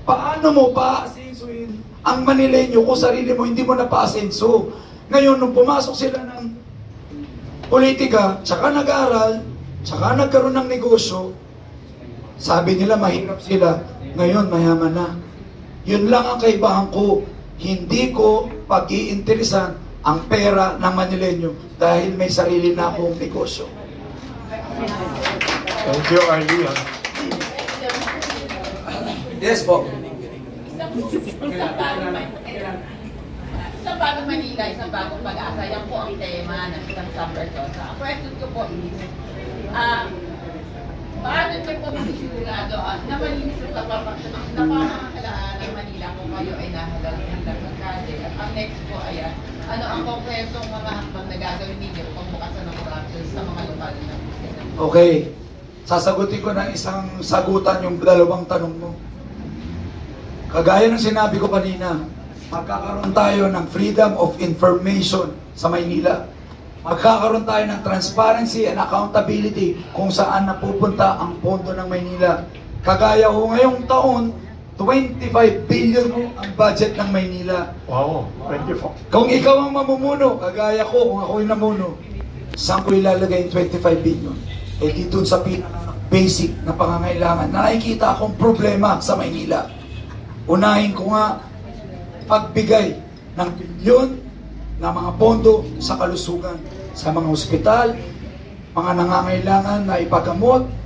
Paano mo pa-asensuin ang Manileño kung sarili mo hindi mo na pa-asenso? Ngayon, nung pumasok sila ng politika, tsaka nag-aral, tsaka nagkaroon ng negosyo, sabi nila mahirap sila, ngayon mayaman na. Yun lang ang kaibahan ko. Hindi ko pag-iinteresan ang pera ng Manileño dahil may sarili na akong negosyo. Thank you, Arlie. Yes po. Isang bagong Manila, isang bagong pag-asa, yan po ang tema ng isang summer to. Ang question ko po is, paano niyo po masisigurado na malinis yung napamamahalaan ng Manila kung kayo ay nahalal ng alkalde? At ang next po ay, ano ang konkretong mga hakbang na gagawin ninyo kung bukasan ng corruption sa mga lokal na Christian? Okay. Sasagutin ko ng isang sagutan yung dalawang tanong mo. Kagaya ng sinabi ko kanina, magkakaroon tayo ng freedom of information sa Maynila. Magkakaroon tayo ng transparency and accountability kung saan napupunta ang pondo ng Maynila. Kagaya ko ngayong taon, 25 billion po ang budget ng Maynila. Wow, 24. Kung ikaw ang mamumuno, kagaya ko, kung ako yung namuno, saan ko ilalagay yung 25 billion? Eh dito sa basic na pangangailangan, nakikita akong problema sa Maynila. Unahin ko nga pagbigay ng bilyon na mga pondo sa kalusugan, sa mga ospital, mga nangangailangan na ipagamot,